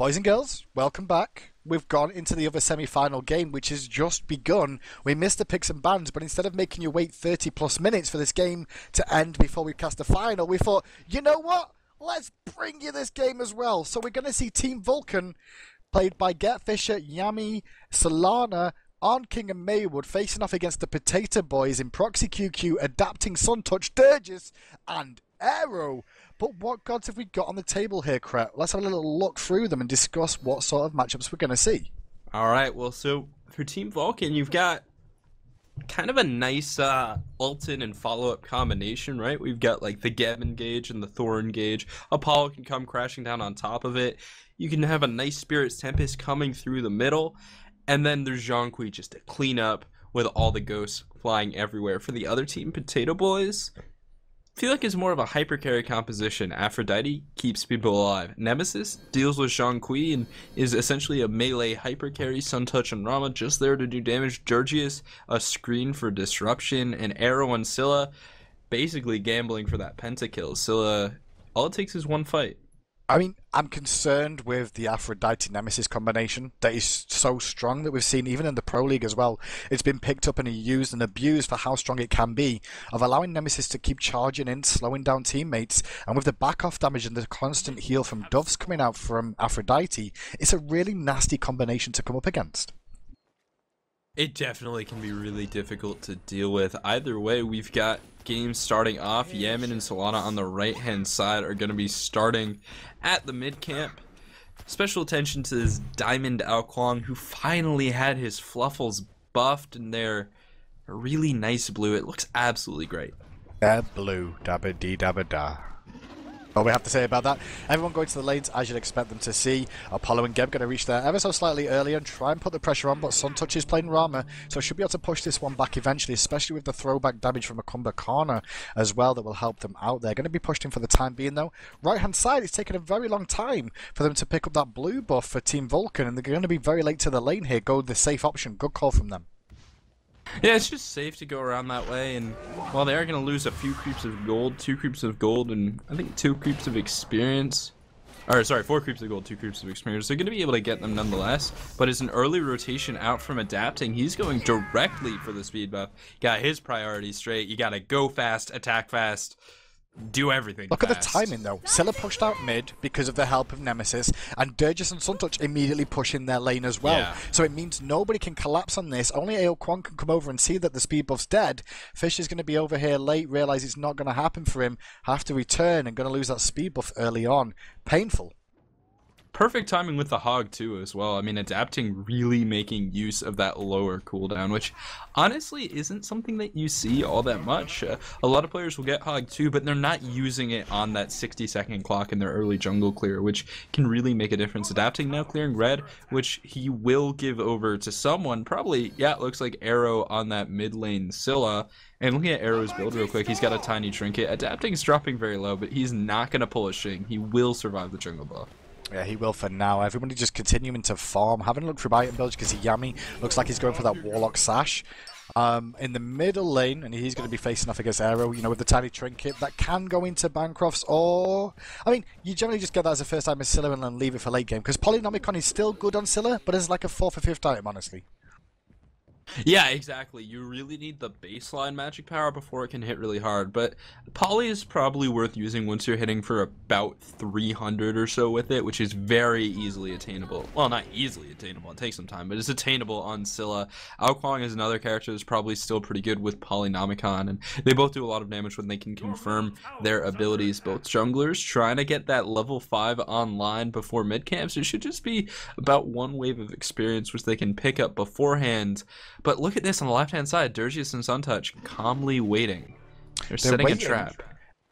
Boys and girls, welcome back. We've gone into the other semi-final game, which has just begun. We missed the picks and bans, but instead of making you wait 30 plus minutes for this game to end before we cast the final, we thought, you know what? Let's bring you this game as well. So we're going to see Team Vulcan, played by Get Fisher, Yami, Solana, Arn King and Maywood, facing off against the Potato Boys in Proxy QQ, Adapting, Suntouch, Dirges, and Aero. But what gods have we got on the table here, Cret? Let's have a little look through them and discuss what sort of matchups we're going to see. All right, well, so for Team Vulcan, you've got kind of a nice ult-in and follow-up combination, right? We've got like the Geb engage and the Thor engage. Apollo can come crashing down on top of it. You can have a nice Spirit's Tempest coming through the middle. And then there's Zhonghui just to clean up with all the ghosts flying everywhere. For the other team, Potato Boys, I feel like it's more of a hyper carry composition. Aphrodite keeps people alive. Nemesis deals with Zhonghui and is essentially a melee hyper carry. Suntouch and Rama just there to do damage. Georgius, a screen for disruption. And Arrow and Scylla basically gambling for that pentakill. Scylla, all it takes is one fight. I mean, I'm concerned with the Aphrodite-Nemesis combination that is so strong that we've seen even in the Pro League as well. It's been picked up and used and abused for how strong it can be, of allowing Nemesis to keep charging in, slowing down teammates, and with the back-off damage and the constant heal from Doves coming out from Aphrodite, it's a really nasty combination to come up against. It definitely can be really difficult to deal with. Either way, we've got games starting off. Yamin and Solana on the right-hand side are going to be starting at the mid-camp. Special attention to this Diamond Ao Kwang, who finally had his Fluffles buffed, and they're a really nice blue. It looks absolutely great. They're blue, dabba-dee-dabba-da. All we have to say about that, everyone going to the lanes as you'd expect them to see. Apollo and Geb going to reach there ever so slightly earlier and try and put the pressure on, but Suntouch is playing Rama, so should be able to push this one back eventually, especially with the throwback damage from Akumba Corner as well that will help them out there. Going to be pushed in for the time being though. Right hand side, it's taken a very long time for them to pick up that blue buff for Team Vulcan, and they're going to be very late to the lane here. Go the safe option. Good call from them. Yeah, it's just safe to go around that way, and while they are going to lose a few creeps of gold, 2 creeps of gold, and I think 2 creeps of experience, or sorry, 4 creeps of gold, 2 creeps of experience, they're going to be able to get them nonetheless. But as an early rotation out from Adapting, he's going directly for the speed buff. Got his priorities straight. You got to go fast, attack fast, do everything Look fast. at the timing though. Scylla pushed out mid because of the help of Nemesis, and Dirges and Suntouch immediately push in their lane as well. Yeah. So it means nobody can collapse on this. Only Ao Kwang can come over and see that the speed buff's dead. Fish is going to be over here late, realise it's not going to happen for him, have to return and going to lose that speed buff early on. Painful. Perfect timing with the Hog too as well. I mean, Adapting really making use of that lower cooldown, which honestly isn't something that you see all that much. A lot of players will get Hog too, but they're not using it on that 60-second clock in their early jungle clear, which can really make a difference. Adapting now clearing red, which he will give over to someone. Probably, yeah, it looks like Arrow on that mid lane Scylla. And looking at Arrow's build real quick, he's got a tiny trinket. Adapting's dropping very low, but he's not going to pull a Shing. He will survive the jungle buff. Yeah, he will for now. Everybody just continuing to farm. Having a look through item builds, you can see Yami looks like he's going for that Warlock Sash. In the middle lane, and he's going to be facing off against Arrow, you know, with the tiny trinket. That can go into Bancrofts, or... I mean, you generally just get that as a first time as Scylla and then leave it for late game, because Polynomicon is still good on Scylla, but it's like a 4th or 5th item, honestly. Yeah, exactly. You really need the baseline magic power before it can hit really hard, but Poly is probably worth using once you're hitting for about 300 or so with it, which is very easily attainable. Well, not easily attainable, it takes some time, but it's attainable on Scylla. Ao Kwang is another character that's probably still pretty good with Polynomicon, and they both do a lot of damage when they can confirm their abilities. Both junglers trying to get that level 5 online before mid-camps. It should just be about 1 wave of experience which they can pick up beforehand. But look at this on the left-hand side. Dirges and Suntouch calmly waiting. They're setting waiting. a trap.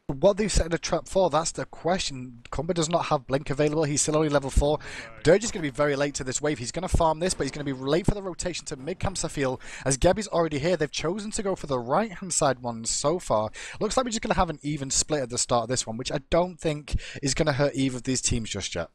What they've set a trap for, that's the question. Kumba does not have Blink available. He's still only level 4. Dirge is going to be very late to this wave. He's going to farm this, but he's going to be late for the rotation to mid-camps, I feel. As Gabby's already here, they've chosen to go for the right-hand side ones so far. Looks like we're just going to have an even split at the start of this one, which I don't think is going to hurt either of these teams just yet.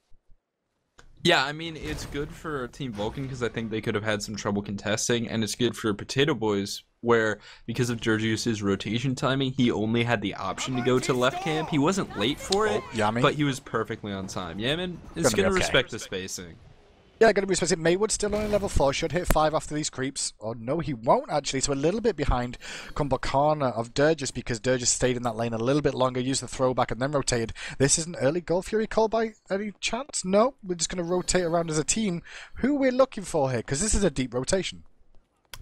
Yeah, I mean, it's good for Team Vulcan because I think they could have had some trouble contesting, and it's good for Potato Boys where, because of Georgius's rotation timing, he only had the option to go to left camp. He wasn't late for it, Yami. but he was perfectly on time. Yaman is going to respect the spacing. Yeah, going to be specific. Maywood still only level 4, should hit 5 after these creeps. Oh no, he won't actually, so a little bit behind Kumbhakana of Durgis because Durgis stayed in that lane a little bit longer, used the throwback and then rotated. This is an early Gold Fury call by any chance? No, we're just going to rotate around as a team. Who we're looking for here, because this is a deep rotation.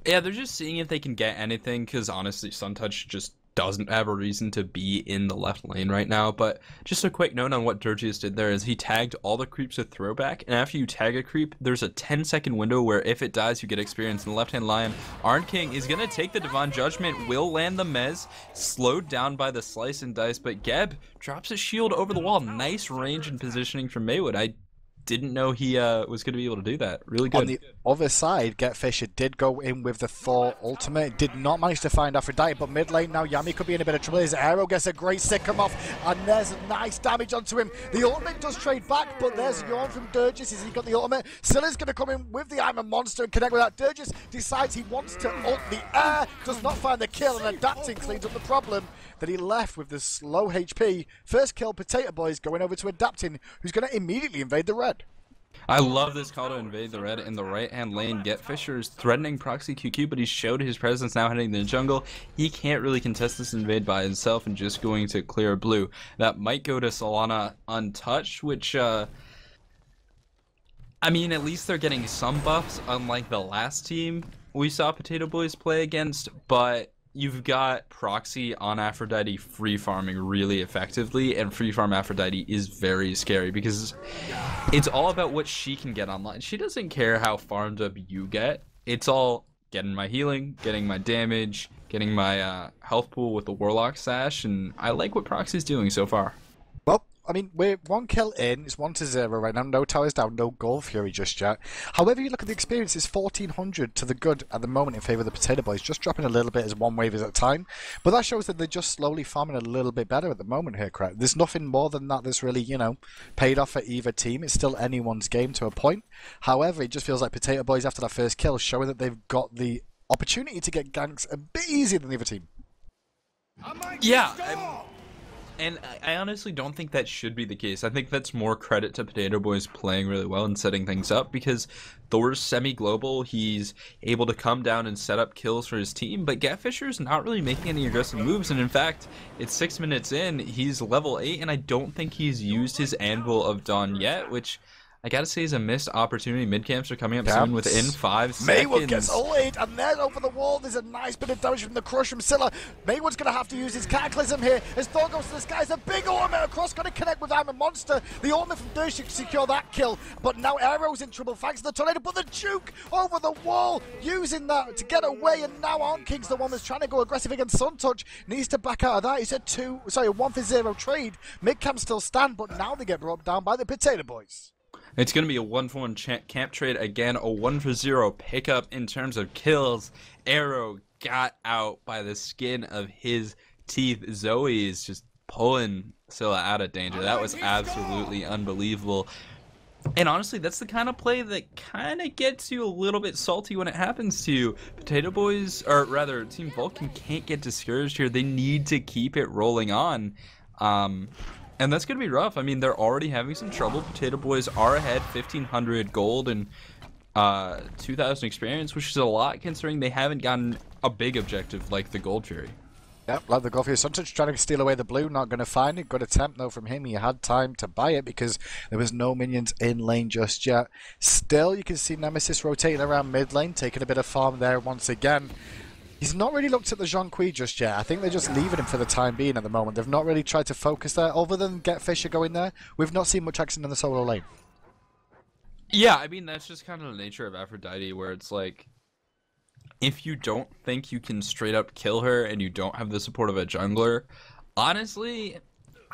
Yeah, they're just seeing if they can get anything because honestly, Suntouch just doesn't have a reason to be in the left lane right now. But just a quick note on what Durgius did there is he tagged all the creeps with throwback, and after you tag a creep, there's a 10-second window where if it dies, you get experience. In the left-hand line, Arn King is going to take the Divine Judgment, will land the Mez, slowed down by the Slice and Dice, but Geb drops his shield over the wall. Nice range and positioning from Maywood. I didn't know he was going to be able to do that. Really good. On the other side, Get Fisher did go in with the Thor ultimate. Did not manage to find Aphrodite, but mid lane now, Yami could be in a bit of trouble. His arrow gets a great sick off, and there's nice damage onto him. The ultimate does trade back, but there's Yawn from Durgis. Has he got the ultimate? Scylla's going to come in with the I'm a Monster and connect with that. Durgis decides he wants to ult the air, does not find the kill, and adapting cleans up the problem that he left with the slow HP. First kill, Potato Boys going over to adapting, who's going to immediately invade the red. I love this call to invade the red in the right-hand lane. Get Fisher is threatening Proxy QQ, but he showed his presence now heading to the jungle. He can't really contest this invade by himself and just going to clear blue. That might go to Solana untouched, which, I mean, at least they're getting some buffs, unlike the last team we saw Potato Boys play against, but you've got Proxy on Aphrodite free farming really effectively, and free farm Aphrodite is very scary because it's all about what she can get online. She doesn't care how farmed up you get. It's all getting my healing, getting my damage, getting my health pool with the Warlock Sash, and I like what Proxy's doing so far. Well, I mean, we're 1 kill in, it's 1-0 right now, no towers down, no Gold Fury just yet. However, you look at the experience, it's 1400 to the good at the moment in favour of the Potato Boys, just dropping a little bit as one wave is at a time. But that shows that they're just slowly farming a little bit better at the moment here, correct? There's nothing more than that that's really, you know, paid off for either team. It's still anyone's game to a point. However, it just feels like Potato Boys after that first kill showing that they've got the opportunity to get ganks a bit easier than the other team. Yeah, and I honestly don't think that should be the case. I think that's more credit to Potato Boys playing really well and setting things up because Thor's semi-global. He's able to come down and set up kills for his team, but Gatfisher's not really making any aggressive moves, and in fact, it's 6 minutes in, he's level 8, and I don't think he's used his Anvil of Dawn yet, which I gotta say is a missed opportunity. Mid-camps are coming up soon within 5 seconds. Maywood gets ulted, and then over the wall, there's a nice bit of damage from the crush from Scylla. Maywood's going to have to use his Cataclysm here as Thor goes to the skies. A big ultimate across, going to connect with I'm a Monster. The ultimate from Dursh to secure that kill, but now Arrow's in trouble thanks to the tornado, but the Duke over the wall, using that to get away, and now Arn King's the one that's trying to go aggressive against Suntouch. Needs to back out of that. It's a 1-for-0 trade. Mid-camp still stand, but now they get brought down by the Potato Boys. It's going to be a 1-for-1 camp trade again, a 1-for-0 pickup in terms of kills. Arrow got out by the skin of his teeth. Zoe is just pulling Scylla out of danger. That was absolutely unbelievable. And honestly, that's the kind of play that kind of gets you a little bit salty when it happens to you. Potato Boys, or rather, Team Vulcan can't get discouraged here. They need to keep it rolling on. And that's going to be rough. I mean, they're already having some trouble. Potato Boys are ahead 1,500 gold and 2,000 experience, which is a lot considering they haven't gotten a big objective like the Gold Fury. Yep, like the Gold Fury. Suntouch trying to steal away the blue, not going to find it. Good attempt though from him. He had time to buy it because there was no minions in lane just yet. Still, you can see Nemesis rotating around mid lane, taking a bit of farm there once again. He's not really looked at the Jean Kui just yet. I think they're just leaving him for the time being at the moment. They've not really tried to focus there. Other than Get Fisher going there, we've not seen much action in the solo lane. Yeah, I mean, that's just kind of the nature of Aphrodite, where it's like, if you don't think you can straight up kill her and you don't have the support of a jungler, honestly,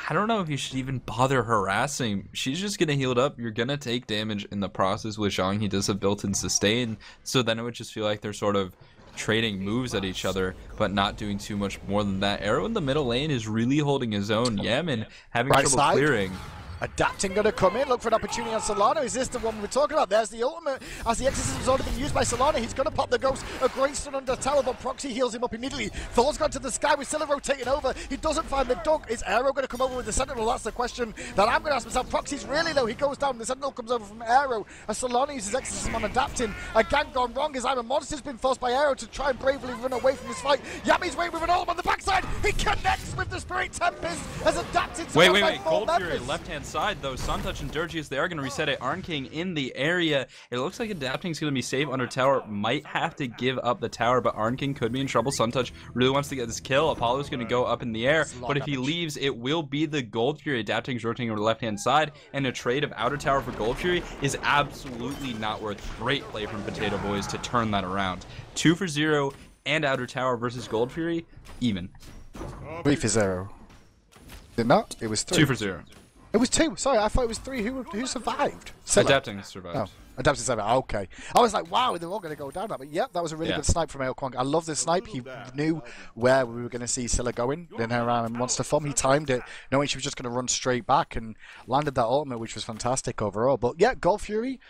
I don't know if you should even bother harassing. She's just going to heal it up. You're going to take damage in the process with Zhang. He does have built-in sustain, so then it would just feel like they're sort of trading moves at each other, but not doing too much more than that. Arrow in the middle lane is really holding his own. Yaman having trouble clearing. Adapting going to come in, look for an opportunity on Solana. Is this the one we're talking about? There's the ultimate. As the exorcism's already been used by Solana, he's going to pop the ghost. A great stun under tower, but Proxy heals him up immediately. Thor's gone to the sky, we're still rotating over. He doesn't find the dunk. Is Aero going to come over with the Sentinel? That's the question that I'm going to ask myself. Proxy's really low. He goes down. The Sentinel comes over from Aero. As Solana uses exorcism on Adapting. A gang gone wrong as I'm a monster's been forced by Aero to try and bravely run away from this fight. Yami's waiting with an ultimate on the backside. He connects with the Spirit Tempest as Adapted. Wait. Gold Fury, left-hand side, though. Suntouch and Dirgius, they are going to reset it. Arn King in the area. It looks like Adapting is going to be safe under tower. Might have to give up the tower, but Arn King could be in trouble. Suntouch really wants to get this kill. Apollo's going to go up in the air, but if he leaves, it will be the Gold Fury. Adapting is rotating over the left-hand side, and a trade of outer tower for Gold Fury is absolutely not worth. Great play from Potato Boys to turn that around. 2 for 0 and outer tower versus Gold Fury, even. 3 for 0. Did not? It was 3. 2 for 0. It was 2. Sorry, I thought it was 3. Who survived? Adapting survived. Oh, Adapting survived. Okay. I was like, wow, they're all going to go down that. But yep, that was a really good snipe from Aokwang. I love the snipe. He knew where we were going to see Scylla going in her monster form. He timed it, knowing she was just going to run straight back and landed that ultimate, which was fantastic overall. But yeah, Gold Fury.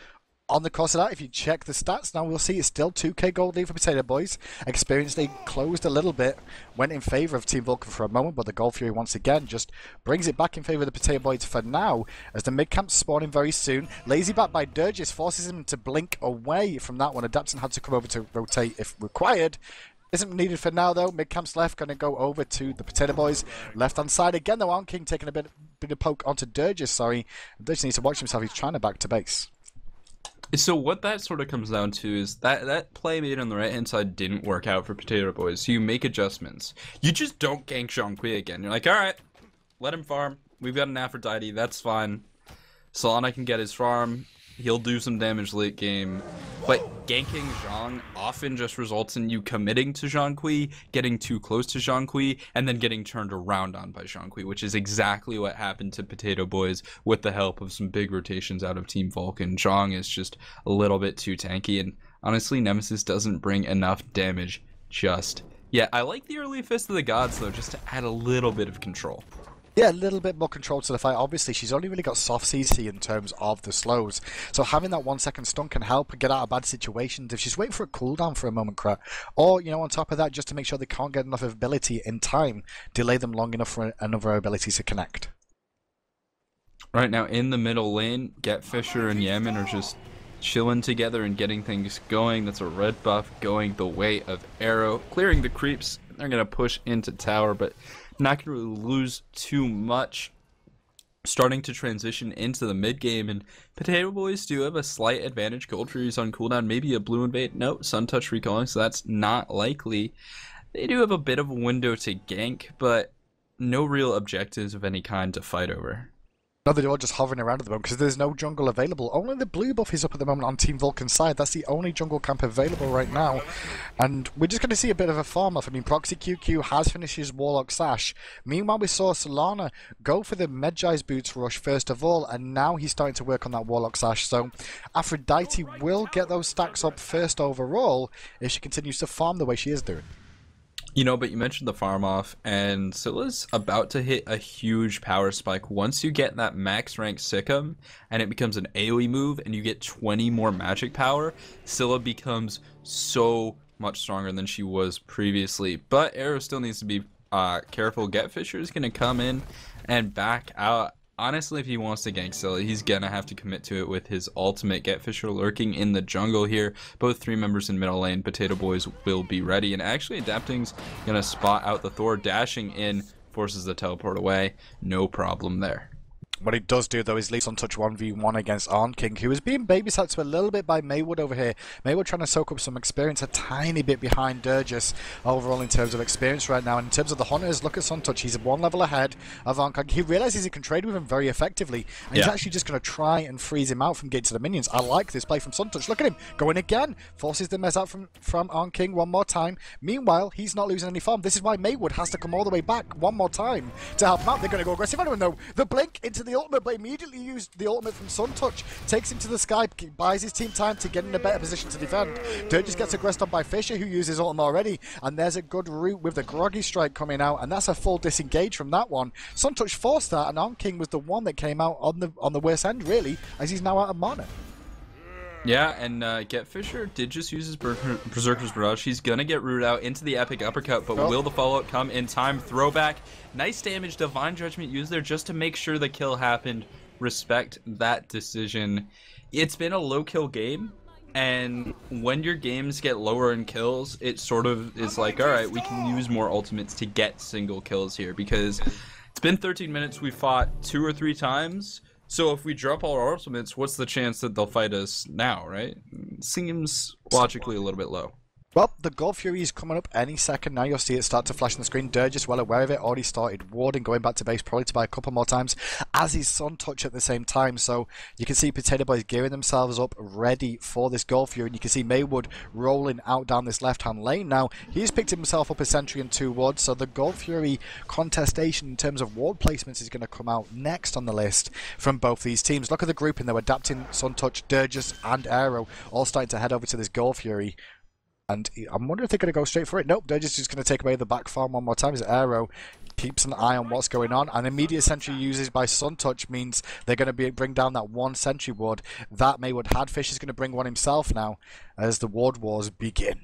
On the course of that, if you check the stats, now we'll see it's still 2k gold lead for Potato Boys. Experience they closed a little bit, went in favour of Team Vulcan for a moment, but the Gold Fury once again just brings it back in favour of the Potato Boys for now, as the mid-camp spawning very soon. Lazy back by Dirgis forces him to blink away from that one. Adapton had to come over to rotate if required. Isn't needed for now though. Mid-camp's left, going to go over to the Potato Boys. Left-hand side again though, Arn King taking a bit of poke onto Dirgis, sorry. Dirgis needs to watch himself, he's trying to back to base. So what that sort of comes down to is that play made on the right-hand side didn't work out for Potato Boys. So you make adjustments. You just don't gank Zhonghui again. You're like, all right, let him farm. We've got an Aphrodite. That's fine. Solana can get his farm. He'll do some damage late game. But ganking Zhang often just results in you committing to Zhonghui, getting too close to Zhonghui, and then getting turned around on by Zhonghui, which is exactly what happened to Potato Boys with the help of some big rotations out of Team Vulcan. Zhang is just a little bit too tanky, and honestly, Nemesis doesn't bring enough damage just yet. I like the early Fist of the Gods, though, just to add a little bit of control. Yeah, a little bit more control to the fight. Obviously, she's only really got soft CC in terms of the slows. So having that 1 second stun can help her get out of bad situations if she's waiting for a cooldown for a moment, Krat. Or, you know, on top of that, just to make sure they can't get enough ability in time, delay them long enough for another ability to connect. Right now, in the middle lane, Getfisher and Yemen are just chilling together and getting things going. That's a red buff going the way of Arrow. Clearing the creeps. They're going to push into tower, but not going to really lose too much. Starting to transition into the mid game, and Potato Boys do have a slight advantage. Gold Fury's on cooldown, maybe a blue invade. No, Suntouch recalling, so that's not likely. They do have a bit of a window to gank, but no real objectives of any kind to fight over. No, they're all just hovering around at the moment because there's no jungle available. Only the blue buff is up at the moment on Team Vulcan's side. That's the only jungle camp available right now. And we're just going to see a bit of a farm off. I mean, Proxy QQ has finished his Warlock Sash. Meanwhile, we saw Solana go for the Medjai's Boots rush first of all, and now he's starting to work on that Warlock Sash. So Aphrodite will get those stacks up first overall if she continues to farm the way she is doing. You know, but you mentioned the farm off, and Scylla's about to hit a huge power spike. Once you get that max rank Sikkim, and it becomes an AoE move, and you get 20 more magic power, Scylla becomes so much stronger than she was previously. But Arrow still needs to be careful. Getfisher is going to come in and back out. Honestly, if he wants to gank Scylla, he's going to have to commit to it with his ultimate. Getfisher lurking in the jungle here. Both 3 members in middle lane. Potato Boys will be ready. And actually, Adapting's going to spot out the Thor. Dashing in, forces the teleport away. No problem there. What he does do, though, is leave Suntouch 1v1 against Arn King, who is being babysat to a little bit by Maywood over here. Maywood trying to soak up some experience, a tiny bit behind Dirgis overall in terms of experience right now. And in terms of the Hunters, look at Suntouch. He's 1 level ahead of Arn King. He realizes he can trade with him very effectively. And he's actually just going to try and freeze him out from getting to the minions. I like this play from Suntouch. Look at him going again. Forces the mess out from Arn King one more time. Meanwhile, he's not losing any farm. This is why Maywood has to come all the way back one more time to help him out. They're going to go aggressive. I don't know. The blink into the the ultimate, but immediately used the ultimate from Suntouch. Takes him to the sky, buys his team time to get in a better position to defend. Dirges gets aggressed on by Fisher, who uses ultimate already, and there's a good route with the Groggy Strike coming out, and that's a full disengage from that one. Suntouch forced that, and Arm King was the one that came out on the worst end, really, as he's now out of mana. Yeah, and Get Fisher did just use his Berserker's Barrage. He's gonna get rooted out into the Epic Uppercut, but will the follow-up come in time? Throwback. Nice damage. Divine Judgment used there just to make sure the kill happened. Respect that decision. It's been a low-kill game, and when your games get lower in kills, it sort of is like, alright, we can use more ultimates to get single kills here, because it's been 13 minutes, we fought 2 or 3 times. So if we drop all our ultimates, what's the chance that they'll fight us now, right? Seems logically a little bit low. Well, the Gold Fury is coming up any second now. You'll see it start to flash on the screen. Dirge is well aware of it. Already started warding, going back to base probably to buy a couple more times, as is Suntouch at the same time. So you can see Potato Boys gearing themselves up, ready for this Gold Fury. And you can see Maywood rolling out down this left-hand lane. Now, he's picked himself up a sentry and 2 wards. So the Gold Fury contestation in terms of ward placements is going to come out next on the list from both these teams. Look at the grouping. They're adapting Suntouch, Dirges, and Aero, all starting to head over to this Gold Fury. And I'm wondering if they're going to go straight for it. Nope, they're just going to take away the back farm one more time. As Aero keeps an eye on what's going on. And immediate sentry uses by Suntouch means they're going to bring down that 1 sentry ward that Maywood had. Fish is going to bring one himself now as the ward wars begin.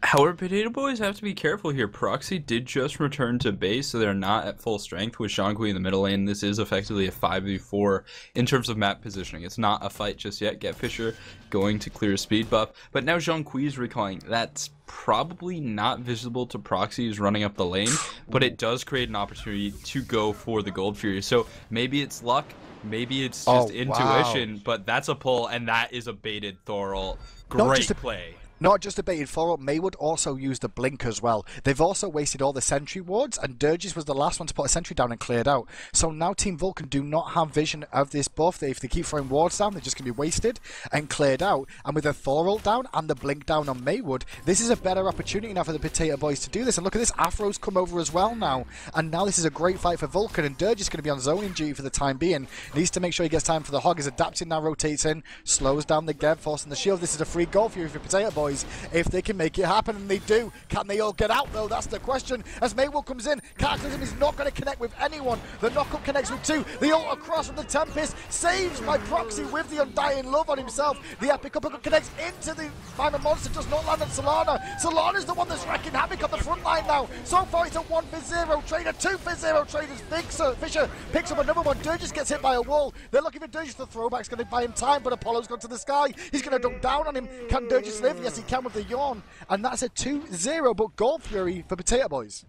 However, Potato Boys have to be careful here. Proxy did just return to base, so they're not at full strength with Zhonghui in the middle lane. This is effectively a 5v4 in terms of map positioning. It's not a fight just yet. Get Fisher going to clear a speed buff, but now Zhonghui is recalling. That's probably not visible to Proxy who's running up the lane, but it does create an opportunity to go for the Gold Fury. So maybe it's luck, maybe it's just intuition, but that's a pull, and that is a baited Thorol. Great play. Not just a baited follow-up, Maywood also used the blink as well. They've also wasted all the sentry wards, and Dirges was the last one to put a sentry down and cleared out. So now Team Vulcan do not have vision of this buff. If they keep throwing wards down, they're just going to be wasted and cleared out. And with the Thorol down and the blink down on Maywood, this is a better opportunity now for the Potato Boys to do this. And look at this, Afro's come over as well now. And now this is a great fight for Vulcan, and Dirge is going to be on zoning duty for the time being. Needs to make sure he gets time for the Hog. Is adapting now, rotates in, slows down the Geb, forcing the shield. This is a free goal for you for Potato Boys if they can make it happen, and they do. Can they all get out though? That's the question. As Maywood comes in, Cataclysm is not going to connect with anyone. The knockup connects with 2. The ult across from the Tempest saves by Proxy with the Undying Love on himself. The Epic Uppercut connects into the final monster, does not land on Solana. Solana's the one that's wrecking havoc on the front line now. So far it's a 1-for-0 trader, 2-for-0 traders. Fisher picks up another one. Dirges gets hit by a wall. They're looking for Dirges. The throwback's going to buy him time, but Apollo's gone to the sky. He's going to dunk down on him. Can Dirges live? Yes, he can with the yawn. And that's a 2-0, but Gold Fury for Potato Boys.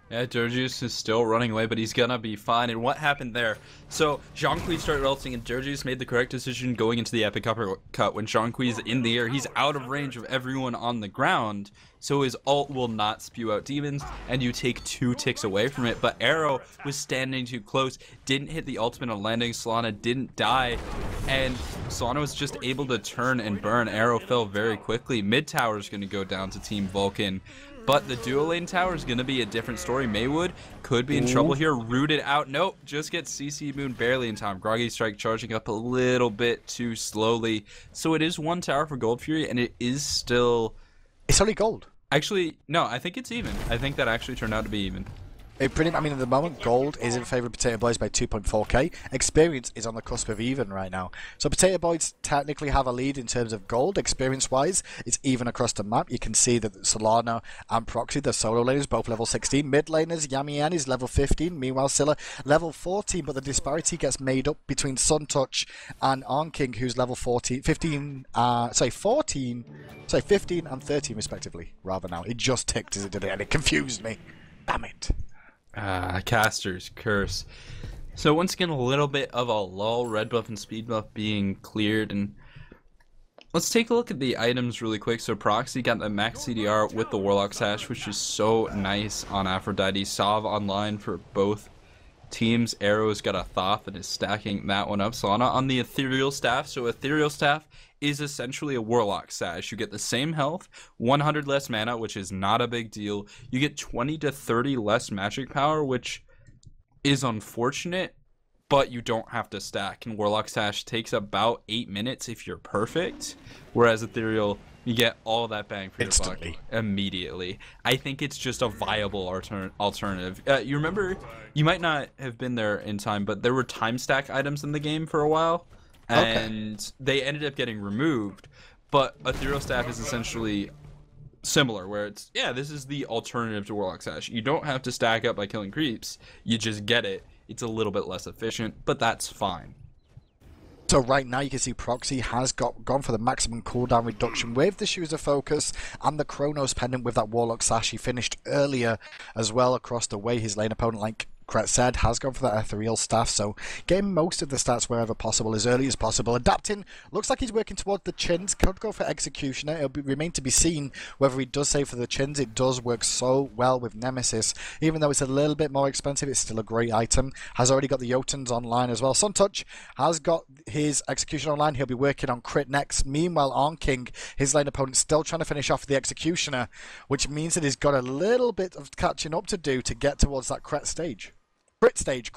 Yeah, Dirges is still running away, but he's gonna be fine. And what happened there? So Zhonghui started ulting, and Dirges made the correct decision going into the Epic Uppercut. When Zhonghui's in the air, he's out of range of everyone on the ground, so his ult will not spew out demons, and you take 2 ticks away from it. But Arrow was standing too close, didn't hit the ultimate on landing. Solana didn't die, and Solana was just able to turn and burn. Arrow fell very quickly. Mid tower is going to go down to Team Vulcan. But the dual lane tower is going to be a different story. Maywood could be in trouble here. Rooted out. Nope. Just gets CC Moon barely in time. Groggy Strike charging up a little bit too slowly. So it is 1 tower for Gold Fury, and it is still... It's only gold. Actually, no, I think it's even. I think that actually turned out to be even. I mean, at the moment, gold is in favour of Potato Boys by 2.4k. Experience is on the cusp of even right now. So Potato Boys technically have a lead in terms of gold. Experience-wise, it's even across the map. You can see that Solana and Proxy, the solo laners, both level 16. Mid laners, Yamian is level 15. Meanwhile, Scylla, level 14. But the disparity gets made up between Suntouch and Arn King, who's level 15 and 13 respectively, rather now. It just ticked as it did it, and it confused me. Damn it. Caster's Curse. So once again, a little bit of a lull, red buff and speed buff being cleared, and let's take a look at the items really quick. So Proxy got the max CDR with the Warlock Sash, which is so nice on Aphrodite. Sov online for both teams. Arrow's got a Thoth and is stacking that one up. Solana on the Ethereal Staff. So Ethereal Staff is essentially a Warlock Sash. You get the same health, 100 less mana, which is not a big deal. You get 20 to 30 less magic power, which is unfortunate, but you don't have to stack. And Warlock Sash takes about 8 minutes if you're perfect, whereas Ethereal, you get all that bang for your buck immediately. I think it's just a viable alternative. You remember, you might not have been there in time, but there were time stack items in the game for a while, and they ended up getting removed. But Ethereal Staff is essentially similar, where it's, yeah, this is the alternative to Warlock Sash. You don't have to stack up by killing creeps. You just get it. It's a little bit less efficient, but that's fine. So right now you can see Proxy has gone for the maximum cooldown reduction with the Shoes of Focus and the Chronos Pendant with that Warlock Sash. He finished earlier as well across the way. His lane opponent, like Kret said, has gone for that Ethereal Staff, so getting most of the stats wherever possible as early as possible. Adapting, looks like he's working towards the chins, could go for Executioner. It'll remain to be seen whether he does save for the chins. It does work so well with Nemesis. Even though it's a little bit more expensive, it's still a great item. Has already got the Jotuns online as well. Suntouch has got his Executioner online. He'll be working on Crit next. Meanwhile, On King, his lane opponent, still trying to finish off the Executioner, which means that he's got a little bit of catching up to do to get towards that Cret stage. Cret stage.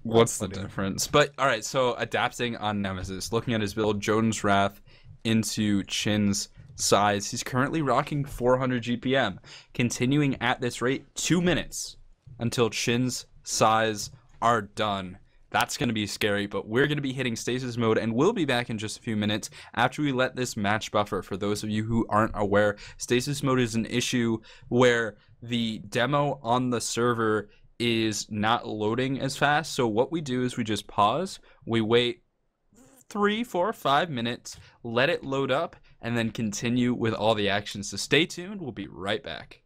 What's the difference? But all right, so adapting on Nemesis, looking at his build, Jotun's Wrath into Chin's size. He's currently rocking 400 GPM, continuing at this rate 2 minutes until Chin's size are done. That's going to be scary, but we're going to be hitting stasis mode, and we'll be back in just a few minutes after we let this match buffer. For those of you who aren't aware, stasis mode is an issue where the demo on the server is not loading as fast. So what we do is we just pause, we wait 3, 4, 5 minutes, let it load up, and then continue with all the actions. So stay tuned, we'll be right back.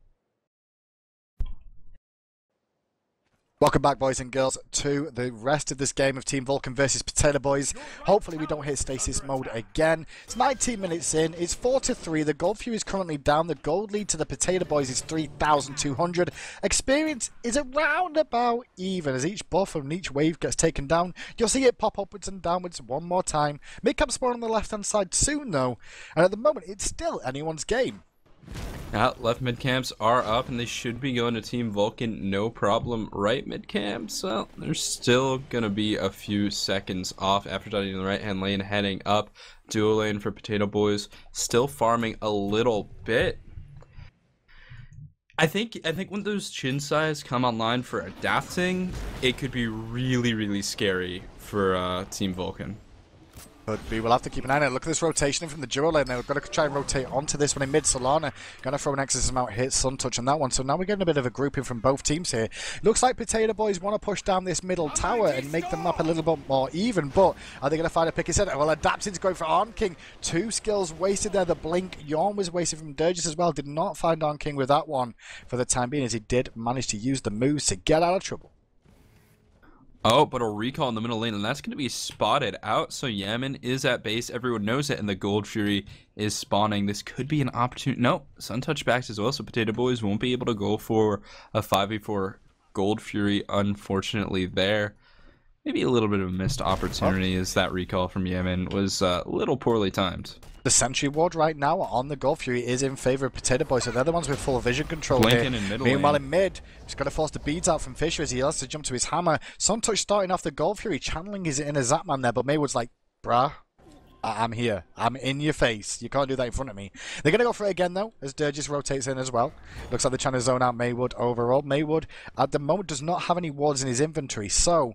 Welcome back, boys and girls, to the rest of this game of Team Vulcan versus Potato Boys. Hopefully we don't hit stasis mode again. It's 19 minutes in. It's 4-3. The Gold Fury is currently down. The gold lead to the Potato Boys is 3,200. Experience is around about even. As each buff and each wave gets taken down, you'll see it pop upwards and downwards one more time. Mid-cap spawn on the left-hand side soon, though. And at the moment, it's still anyone's game. Left mid camps are up, and they should be going to Team Vulcan no problem. Right mid camps, well, they're still gonna be a few seconds off. Aphrodite in the right hand lane heading up. Duo lane for Potato Boys, still farming a little bit. I think when those chin size come online for adapting, it could be really scary for Team Vulcan. But we will have to keep an eye on it. Look at this rotation from the duo lane. They're going to try and rotate onto this one in mid. Solana going to throw an excess amount hit, Suntouch on that one. So now we're getting a bit of a grouping from both teams here. Looks like Potato Boys want to push down this middle tower and make the map a little bit more even. But are they going to find a picky center? Well, Adapting's going for On King. 2 skills wasted there. The blink. Yawn was wasted from Durgis as well. Did not find On King with that one for the time being, as he did manage to use the moves to get out of trouble. Oh, but a recall in the middle lane, and that's going to be spotted out. So Yaman is at base. Everyone knows it, and the Gold Fury is spawning. This could be an opportunity. No, Suntouch backs as well, so Potato Boys won't be able to go for a 5v4 Gold Fury, unfortunately, there. Maybe a little bit of a missed opportunity, as that recall from Yaman was a little poorly timed. The Sentry Ward right now on the Gold Fury is in favor of Potato Boys, so they're the ones with full vision control here. In middle Meanwhile, lane. in mid, he's got to force the beads out from Fisher as he has to jump to his hammer. Suntouch starting off the Gold Fury, channeling his inner Zapman there, but Maywood's like, bruh, I'm here. I'm in your face. You can't do that in front of me. They're going to go for it again, though, as Durgis rotates in as well. Looks like they're trying to zone out Maywood overall. Maywood, at the moment, does not have any wards in his inventory, so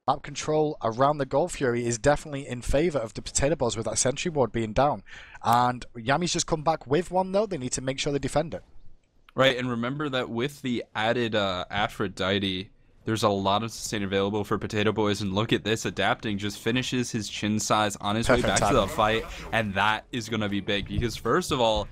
map control around the Gold Fury is definitely in favour of the Potato Boys with that Sentry Ward being down. And Yami's just come back with one, though. They need to make sure they defend it. Right, and remember that with the added Aphrodite, there's a lot of sustain available for Potato Boys. And look at this, Adapting just finishes his chin size on his way back to the fight. And that is going to be big, because first of all,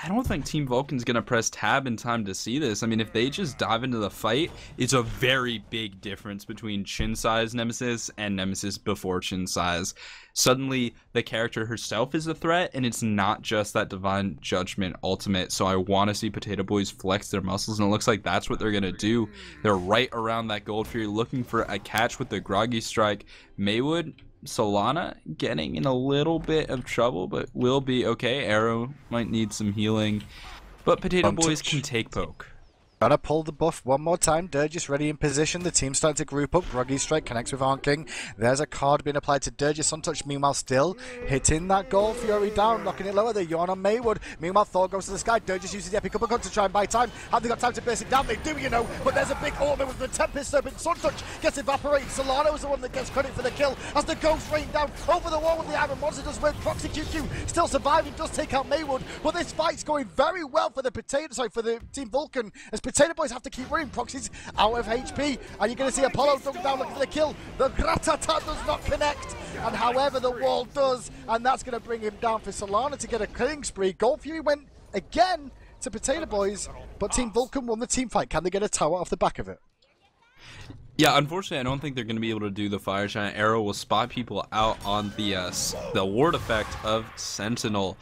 I don't think Team Vulcan's going to press tab in time to see this. I mean, if they just dive into the fight, it's a very big difference between chin size Nemesis and Nemesis before chin size. Suddenly, the character herself is a threat, and it's not just that Divine Judgment ultimate. So I want to see Potato Boys flex their muscles, and it looks like that's what they're going to do. They're right around that Gold Fury, looking for a catch with the Groggy Strike. Maywood, Solana getting in a little bit of trouble, but will be okay. Arrow might need some healing, but Potato Boys can take poke. Gonna pull the buff one more time. Durgis ready in position. The team's starting to group up. Groggy Strike connects with King. There's a card being applied to Durgis. Untouched, meanwhile, still hitting that Gold Fury down, knocking it lower. The yawn on Maywood. Meanwhile, Thor goes to the sky. Durgis uses the Epic Uppercut to try and buy time. Have they got time to burst it down? They do, you know. But there's a big ultimate with the Tempest Serpent. Suntouch gets evaporated. Solano is the one that gets credit for the kill as the Ghost rain down over the wall with the Iron Monster does work. Proxy QQ still surviving, does take out Maywood. But this fight's going very well for the for the Team Vulcan, as Potato Boys have to keep running. Proxy's out of HP, and you're going to see Apollo dunk down looking for the kill. The Gratata does not connect, and however the wall does, and that's going to bring him down for Solana to get a killing spree. Gold Fury went again to Potato Boys, but Team Vulcan won the team fight. Can they get a tower off the back of it? Yeah, unfortunately, I don't think they're going to be able to do the Fire Giant. Arrow will spot people out on the ward effect of Sentinel.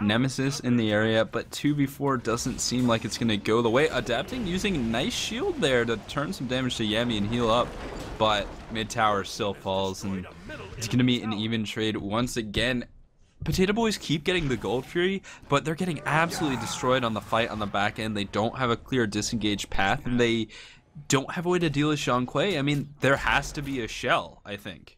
Nemesis in the area, but 2v4 doesn't seem like it's going to go the way. Adapting, using nice shield there to turn some damage to Yami and heal up, but mid tower still falls, and it's going to be an even trade once again. Potato Boys keep getting the Gold Fury, but they're getting absolutely destroyed on the fight on the back end. They don't have a clear disengaged path, and they don't have a way to deal with Sean Quay. I mean, there has to be a shell, I think.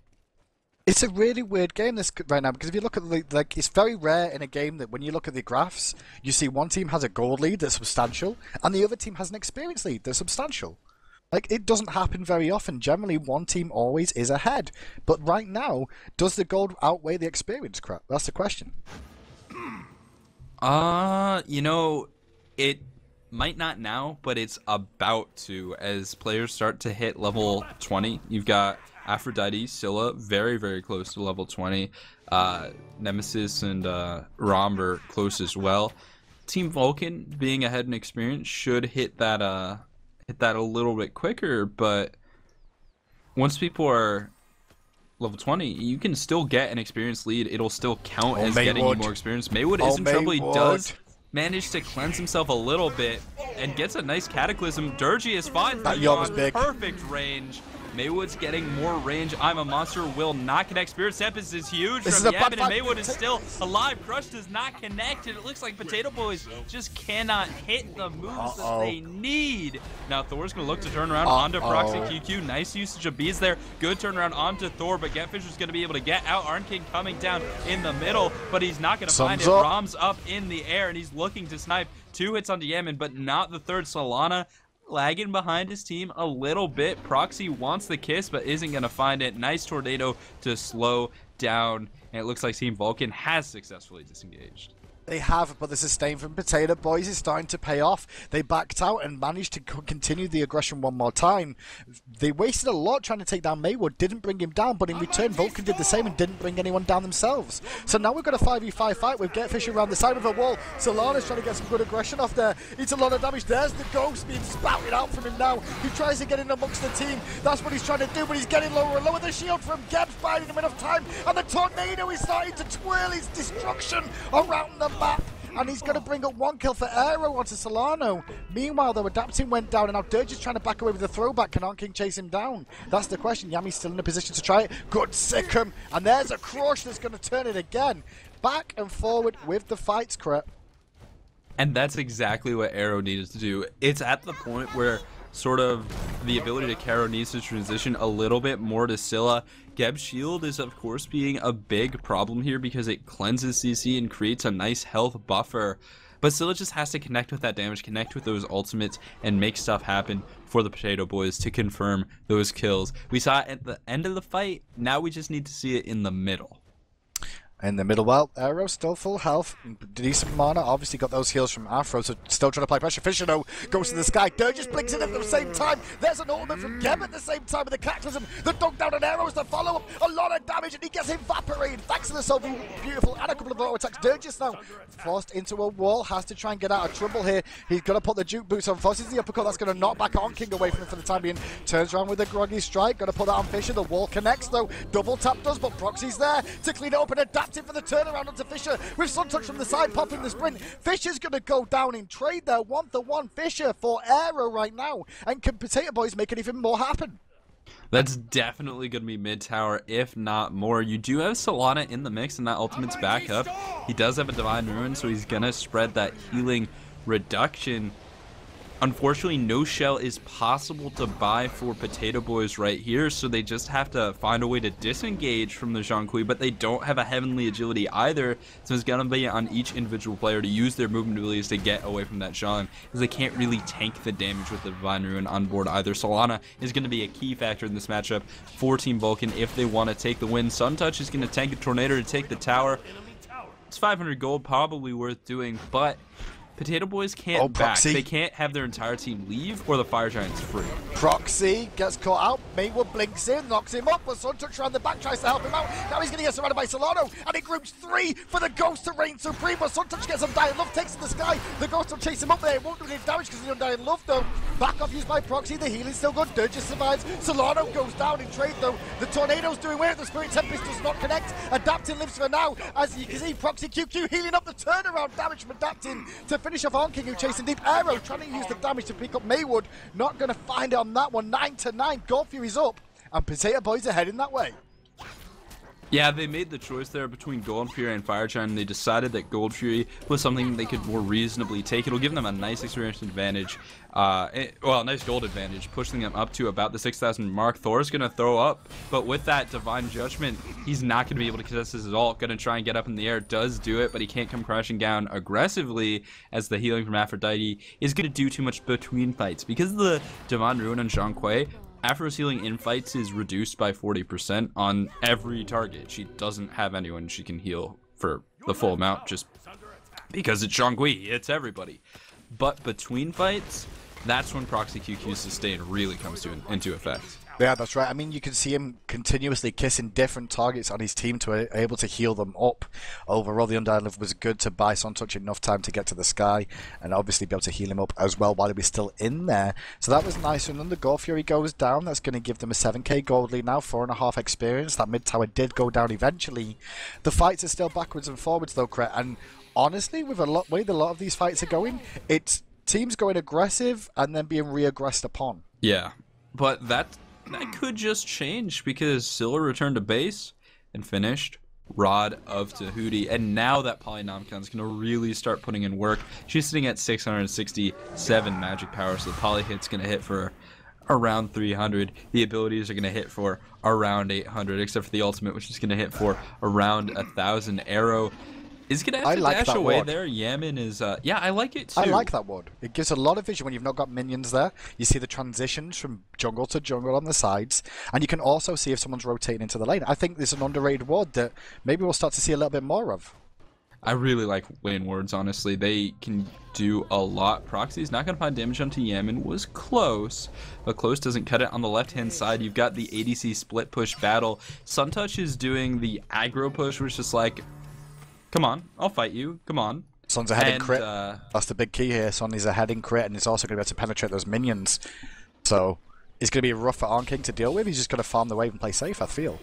It's a really weird game this right now, because if you look at like it's very rare in a game that when you look at the graphs, you see one team has a gold lead that's substantial, and the other team has an experience lead that's substantial. Like, it doesn't happen very often. Generally, one team always is ahead. But right now, does the gold outweigh the experience crap? That's the question. You know, it might not now, but it's about to as players start to hit level 20. You've got Aphrodite, Scylla, very, very close to level 20. Nemesis and Romber close as well. Team Vulcan, being ahead in experience, should hit that a little bit quicker, but once people are level 20, you can still get an experience lead. It'll still count as getting you more experience. Maywood is in trouble. He does manage to cleanse himself a little bit and gets a nice Cataclysm. Durgi finds the yawn, perfect range. Maywood's getting more range. I'm a Monster will not connect. Spirit Tempest is huge from Yamin, and Maywood is still alive. Crush does not connect, and it looks like Potato Boys just cannot hit the moves that they need. Now Thor's going to look to turn around onto Proxy QQ. Nice usage of bees there. Good turnaround onto Thor, but Getfisher's going to be able to get out. King coming down in the middle, but he's not going to find it. Rom's up in the air, and he's looking to snipe. 2 hits onto Yamin, but not the third. Solana lagging behind his team a little bit. Proxy wants the kiss, but isn't going to find it. Nice tornado to slow down, and it looks like Team Vulcan has successfully disengaged. They have, but the sustain from Potato Boys is starting to pay off. They backed out and managed to continue the aggression one more time. They wasted a lot trying to take down Maywood, didn't bring him down, but in return Vulcan did the same and didn't bring anyone down themselves. So now we've got a 5v5 fight with Getfisher around the side of the wall. Solana's trying to get some good aggression off there. It's a lot of damage. There's the ghost being spouted out from him now. He tries to get in amongst the team. That's what he's trying to do, but he's getting lower and lower. The shield from Geb's buying him enough time, and the tornado is starting to twirl his destruction around the map, and he's going to bring up 1 kill for Aero onto Solano. Meanwhile, though, Adapting went down, and now Dirge is trying to back away with a throwback. Can King chase him down? That's the question. Yami's still in a position to try it. Good sick him, and there's a crush that's going to turn it again. Back and forward with the fights, Crep. And that's exactly what Aero needed to do. It's at the point where sort of the ability to Caro needs to transition a little bit more to Scylla. Geb's shield is of course being a big problem here because it cleanses CC and creates a nice health buffer. But Scylla just has to connect with that damage, connect with those ultimates, and make stuff happen for the Potato Boys to confirm those kills. We saw it at the end of the fight, now we just need to see it in the middle. In the middle, well, Aero still full health, decent mana, obviously got those heals from Afro, so still trying to apply pressure. Fisher, though, goes to the sky. Dirge just blinks in at the same time. There's an ultimate from Gem at the same time with the Cataclysm. The dunk down on Arrows to follow up. A lot of damage, and he gets evaporated. Thanks to the so beautiful and a couple of auto attacks. Dirge just now forced into a wall, has to try and get out of trouble here. He's got to put the juke boots on, forces the uppercut. That's going to knock back on King away from him for the time being. Turns around with a groggy strike. Got to put that on Fisher. The wall connects, though. Double tap does, but Proxy's there to clean it up and adapting for the turnaround onto Fisher with Sun Touch from the side, popping the sprint. Fisher's going to go down in trade there. 1-1 Fisher for Aero right now. And can Potato Boys make anything more happen? That's definitely going to be mid-tower, if not more. You do have Solana in the mix, and that ultimate's back up. He does have a Divine Ruin, so he's going to spread that healing reduction. Unfortunately, no shell is possible to buy for Potato Boys right here, so they just have to find a way to disengage from the Zhongkui, but they don't have a Heavenly Agility either, so it's going to be on each individual player to use their movement abilities to get away from that Zhong, because they can't really tank the damage with the Divine Ruin on board either. Solana is going to be a key factor in this matchup for Team Vulcan if they want to take the win. Suntouch is going to tank a Tornado to take the tower. It's 500 gold, probably worth doing, but Potato Boys can't back. They can't have their entire team leave, or the Fire Giant's free. Proxy gets caught out. Maywood blinks in, knocks him up, but Suntouch around the back tries to help him out. Now he's going to get surrounded by Solano, and it groups 3 for the Ghost to reign supreme, but Suntouch gets Undying Love, takes to the sky. The Ghost will chase him up there. It won't do any damage because of the Undying Love, though. Back off used by Proxy. The healing's still good. Dirge survives. Solano goes down in trade, though. The Tornado's doing weird. The Spirit Tempest does not connect. Adapting lives for now. As you can see, Proxy QQ healing up the turnaround damage from Adapting to finish off King, who chasing deep. Arrow trying to use the damage to pick up Maywood. Not going to find it on that one. 9-9. Gold Fury's up, and Potato Boys are heading that way. Yeah, they made the choice there between Gold Fury and Fire Giant, and they decided that Gold Fury was something they could more reasonably take. It'll give them a nice experience advantage, well, a nice gold advantage, pushing them up to about the 6,000 mark. Thor's going to throw up, but with that Divine Judgment, he's not going to be able to contest this at all. Going to try and get up in the air, does do it, but he can't come crashing down aggressively, as the healing from Aphrodite is going to do too much between fights. Because of the Divine Ruin and Zhongkui, Afro's healing in fights is reduced by 40% on every target. She doesn't have anyone she can heal for the full amount just because it's Zhongkui. It's everybody. But between fights, that's when Proxy QQ's sustain really comes into effect. Yeah, that's right. I mean, you can see him continuously kissing different targets on his team to be able to heal them up. Overall, the Undying Love was good to buy Suntouch enough time to get to the sky and obviously be able to heal him up as well while he was still in there. So that was nice. And then the Gold Fury goes down. That's going to give them a 7k gold lead now, 4.5 experience. That mid tower did go down eventually. The fights are still backwards and forwards though, Cret. And honestly, with a lot of these fights are going, it's teams going aggressive and then being re-aggressed upon. Yeah, but that could just change because Scylla returned to base and finished Rod of Tahuti, and now that Polynomicon is going to really start putting in work. She's sitting at 667 magic power, so the Poly hit's going to hit for around 300. The abilities are going to hit for around 800, except for the ultimate, which is going to hit for around 1,000. Arrow is going to have to dash away ward there. Yaman is, yeah, I like it too. I like that ward. It gives a lot of vision when you've not got minions there. You see the transitions from jungle to jungle on the sides, and you can also see if someone's rotating into the lane. I think this is an underrated ward that maybe we'll start to see a little bit more of. I really like lane wards, honestly. They can do a lot. Proxy's not going to find damage onto Yaman. Was close, but close doesn't cut it. On the left-hand side, you've got the ADC split push battle. Suntouch is doing the aggro push, which is just like, come on, I'll fight you. Come on. Son's a heading crit. That's the big key here. Son is a heading crit, and he's also going to be able to penetrate those minions. So it's going to be rough for King to deal with. He's just going to farm the wave and play safe, I feel.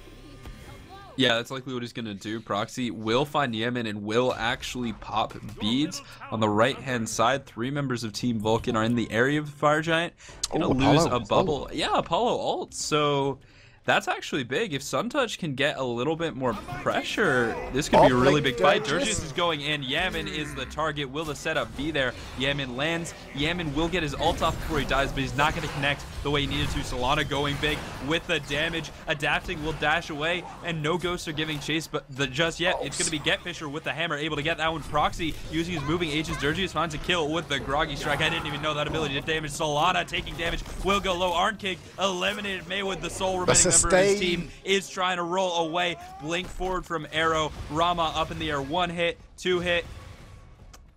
Yeah, that's likely what he's going to do. Proxy will find Yaman and will actually pop beads. On the right-hand side, 3 members of Team Vulcan are in the area of the Fire Giant. Going to lose a bubble. Oh. Yeah, Apollo ult. So that's actually big. If Suntouch can get a little bit more pressure, this could be a really big fight. Dirges is going in. Yaman is the target. Will the setup be there? Yaman lands. Yaman will get his ult off before he dies, but he's not going to connect the way he needed to. Solana going big with the damage. Adapting will dash away, and no ghosts are giving chase, but just yet, it's going to be Getfisher with the hammer, able to get that one. Proxy using his moving H's. Dirges finds a kill with the Groggy Strike. I didn't even know that ability to damage. Solana taking damage. Will go low. King eliminated Maywood, the sole remaining member of his team, is trying to roll away. Blink forward from Arrow. Rama up in the air. 1 hit, 2 hit.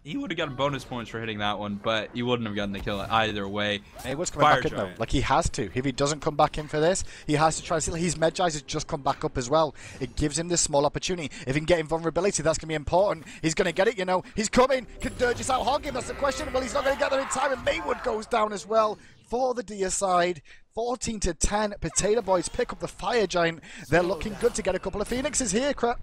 He would have gotten bonus points for hitting that one, but he wouldn't have gotten the kill either way. Maywood's coming back in though. Like, he has to. If he doesn't come back in for this, he has to try to. His Medjai has just come back up as well. It gives him this small opportunity. If he can get invulnerability, that's going to be important. He's going to get it, you know. He's coming. Can Dirges out hog him? That's the question. Well, he's not going to get there in time, and Maywood goes down as well for the Dia side. 14-10. Potato Boys pick up the Fire Giant. They're looking good to get a couple of Phoenixes here, crap.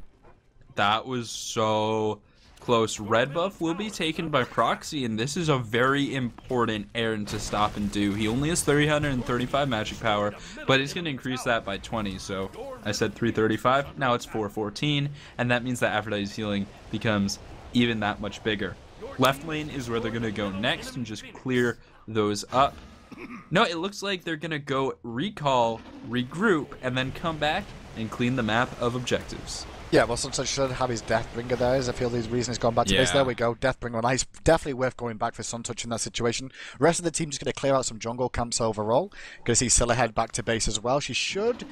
That was so close. Red buff will be taken by Proxy, and this is a very important errand to stop and do. He only has 335 magic power, but he's going to increase that by 20. So I said 335, now it's 414, and that means that Aphrodite's healing becomes even that much bigger. Left lane is where they're going to go next and just clear those up. No, it looks like they're going to go recall, regroup, and then come back and clean the map of objectives. Yeah, well, Sunset should have his Deathbringer there, as I feel the reason he's gone back to base. There we go, Deathbringer. Nice, definitely worth going back for Suntouch in that situation. Rest of the team just going to clear out some jungle camps overall. Going to see Silverhead back to base as well. She should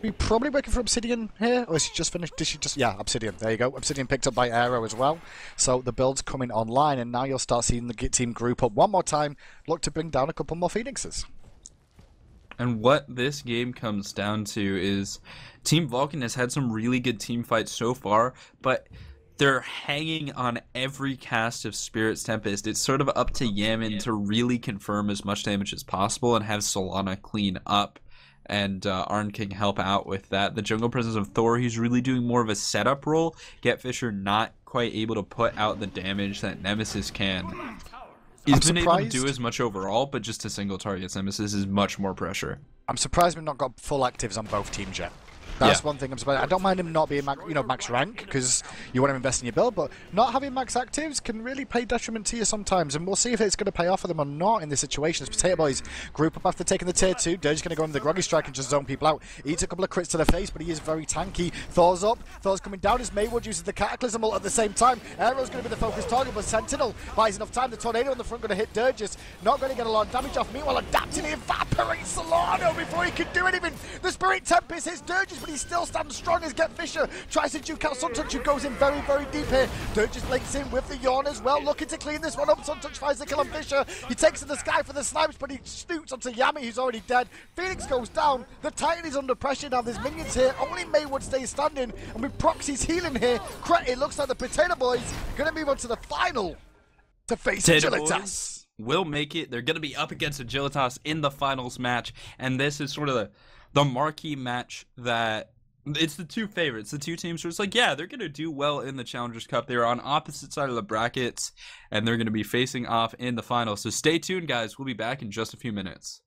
be probably working for Obsidian here, or is she just finished? Did she just? Yeah, Obsidian. There you go. Obsidian picked up by Aero as well. So the build's coming online, and now you'll start seeing the team group up one more time. Look to bring down a couple more Phoenixes. And what this game comes down to is Team Vulcan has had some really good team fights so far, but they're hanging on every cast of Spirit's Tempest. It's sort of up to Yaman to really confirm as much damage as possible and have Solana clean up. And Arn King help out with that. The jungle presence of Thor, he's really doing more of a setup role. Get Fisher not quite able to put out the damage that Nemesis can. He's been able to do as much overall, but just to single targets Nemesis is much more pressure. I'm surprised we've not got full actives on both teams yet. That's one thing I'm surprised. I don't mind him not being max rank, because you want to invest in your build, but not having max actives can really pay detriment to you sometimes, and we'll see if it's going to pay off for them or not in this situation. As Potato Boys group up after taking the tier 2, Dirge's going to go into the Groggy Strike and just zone people out. Eats a couple of crits to the face, but he is very tanky. Thor's up, Thor's coming down as Maywood uses the Cataclysm ult at the same time. Aero's going to be the focus target, but Sentinel buys enough time. The Tornado on the front going to hit Dirges, not going to get a lot of damage off. Meanwhile, Adapting evaporates Solano before he can do anything. The Spirit Tempest hits Dirges, but he still stands strong as Get Fisher tries to juke out Suntouch, who goes in very, very deep here. Dirges blinks in with the Yawn as well, looking to clean this one up. Suntouch finds the kill on Fisher. He takes to the sky for the snipes, but he snoots onto Yami, who's already dead. Phoenix goes down. The Titan is under pressure now. There's minions here. Only Maywood stays standing, and with Proxy's healing here, it looks like the Potato Boys are going to move on to the final to face Agilitas. Will make it. They're going to be up against Agilitas in the finals match, and this is sort of the marquee match that it's the two favorites, the two teams where it's like, yeah, they're going to do well in the Challengers Cup. They're on opposite side of the brackets, and they're going to be facing off in the finals. So stay tuned, guys. We'll be back in just a few minutes.